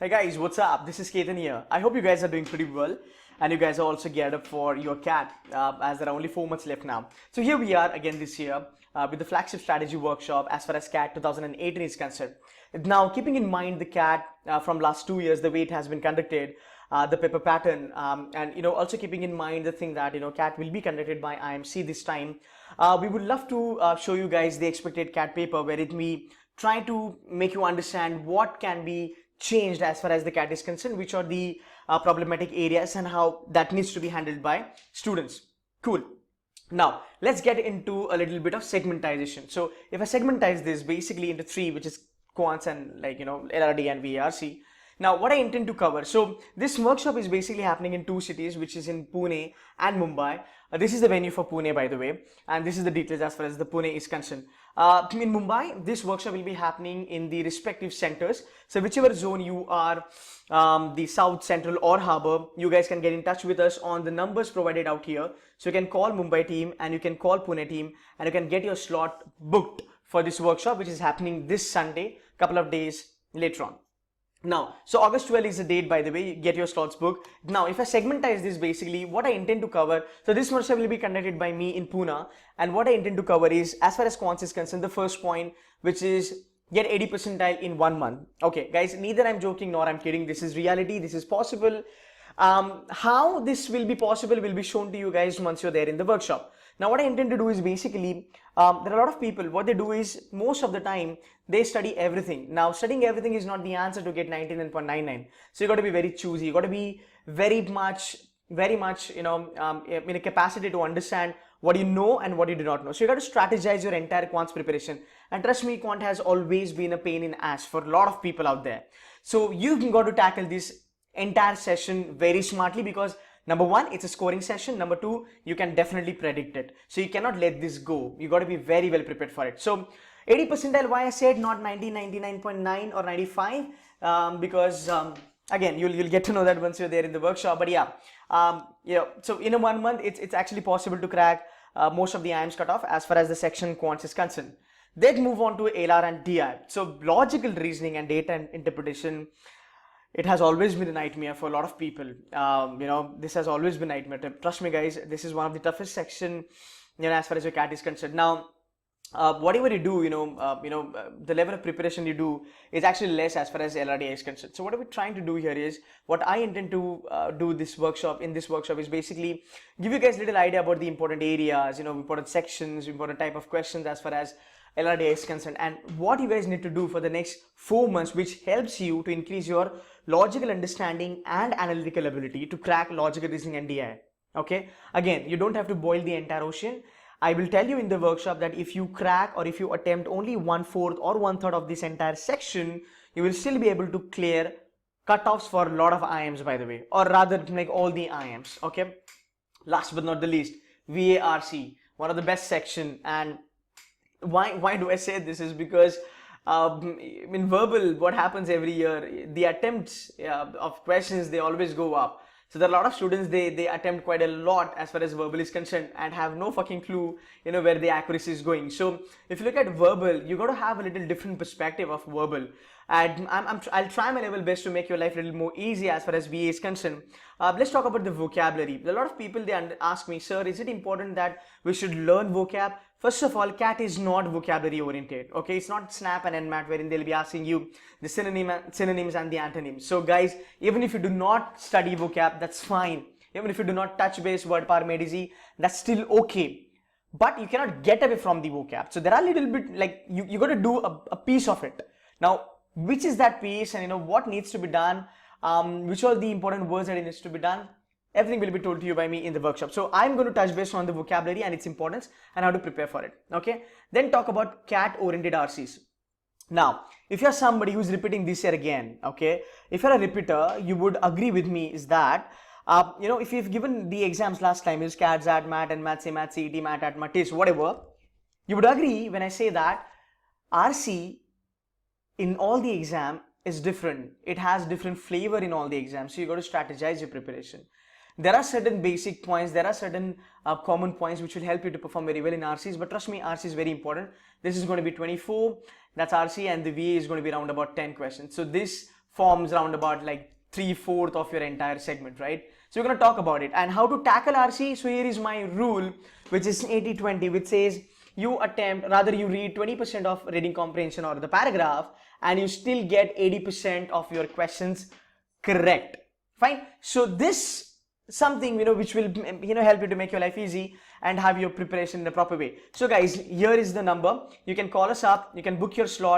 Hey guys, what's up? This is Ketan here. I hope you guys are doing pretty well and you guys are also geared up for your CAT as there are only 4 months left now. So here we are again this year with the flagship strategy workshop as far as CAT 2018 is concerned. Now, keeping in mind the CAT from last 2 years, the way it has been conducted, the paper pattern, and also keeping in mind the thing that CAT will be conducted by IIMC this time, we would love to show you guys the expected CAT paper where it we try to make you understand what can be changed as far as the CAT is concerned, which are the problematic areas and how that needs to be handled by students. Cool. Now let's get into a little bit of segmentization. So if I segmentize this basically into three, which is Quants and LRD and VARC. Now what I intend to cover, so this workshop is basically happening in 2 cities, which is in Pune and Mumbai. This is the venue for Pune, by the way, and this is the details as far as the Pune is concerned. In Mumbai, this workshop will be happening in the respective centers. So whichever zone you are, the South, Central or Harbour, you guys can get in touch with us on the numbers provided out here. So you can call Mumbai team and you can call Pune team and you can get your slot booked for this workshop, which is happening this Sunday, couple of days later on. Now, so August 12 is the date, by the way, get your slots booked. Now, if I segmentize this basically, what I intend to cover, so this workshop will be conducted by me in Pune, and what I intend to cover is, as far as Quants is concerned, the first point, which is get 80 percentile in 1 month. Okay, guys, neither I'm joking nor I'm kidding. This is reality. This is possible. How this will be possible will be shown to you guys once you're there in the workshop. Now, what I intend to do is basically, there are a lot of people, what they do is, most of the time, they study everything. Now, studying everything is not the answer to get 99.99. So, you got to be very choosy. You got to be very much, in a capacity to understand what you know and what you do not know. So, you got to strategize your entire Quants preparation. And trust me, Quant has always been a pain in the ass for a lot of people out there. So, you've got to tackle this entire session very smartly because number one, it's a scoring session. Number two, you can definitely predict it. So you cannot let this go. You got to be very well prepared for it. So 80 percentile, why I said not 90, 99.9 or 95, because again, you'll get to know that once you're there in the workshop. But yeah, so in a 1 month, it's actually possible to crack most of the IIMs cutoff as far as the section Quants is concerned. Then move on to LR and DI. So logical reasoning and data interpretation. It has always been a nightmare for a lot of people. This has always been a nightmare. Trust me, guys, this is one of the toughest section, as far as your CAT is concerned. Now, whatever you do, the level of preparation you do is actually less as far as LRDI is concerned. So what we're trying to do here is, what I intend to do this workshop, is basically give you guys a little idea about the important areas, important sections, important type of questions as far as LRDI is concerned, and what you guys need to do for the next 4 months, which helps you to increase your logical understanding and analytical ability to crack logical reasoning and DI. Okay, again, you don't have to boil the entire ocean. I will tell you in the workshop that if you crack or if you attempt only 1/4 or 1/3 of this entire section, you will still be able to clear cutoffs for a lot of IIMs, by the way, or rather like all the IIMs. Okay, last but not the least, VARC, one of the best section. And why do I say this is because in verbal, what happens every year, the attempts of questions, they always go up. So there are a lot of students, they attempt quite a lot as far as verbal is concerned and have no fucking clue, where the accuracy is going. So if you look at verbal, you got to have a little different perspective of verbal. And I'll try my level best to make your life a little more easy as far as VA is concerned. Let's talk about the vocabulary. A lot of people, they ask me, sir, is it important that we should learn vocab? First of all, CAT is not vocabulary oriented. Okay, it's not SNAP and NMAT wherein they'll be asking you the synonyms and the antonyms. So guys, even if you do not study vocab, that's fine. Even if you do not touch base word par medisi, that's still okay. But you cannot get away from the vocab. So there are a little bit like you got to do a piece of it. Now, which is that piece and what needs to be done, which are the important words that it needs to be done, everything will be told to you by me in the workshop. So I'm going to touch base on the vocabulary and its importance and how to prepare for it. Okay, then talk about CAT oriented RCs. Now, if you're somebody who's repeating this year again, okay, if you're a repeater, you would agree with me is that if you've given the exams last time is CAT, ZAT, MAT, and MAT, MAT, CET, MAT, AT, MAT, TIS, whatever, you would agree when I say that RC in all the exam is different. It has different flavor in all the exams. So you got to strategize your preparation. There are certain basic points, there are certain common points which will help you to perform very well in RCs, but trust me, RC is very important. This is going to be 24, that's RC, and the VA is going to be around about 10 questions. So this forms around about like 3/4 of your entire segment, right? So we're going to talk about it and how to tackle RC. So here is my rule, which is 80-20, which says you read 20% of reading comprehension or the paragraph, and you still get 80% of your questions correct. Fine. So this something which will help you to make your life easy and have your preparation in a proper way. So guys, here is the number. You can call us up, you can book your slot.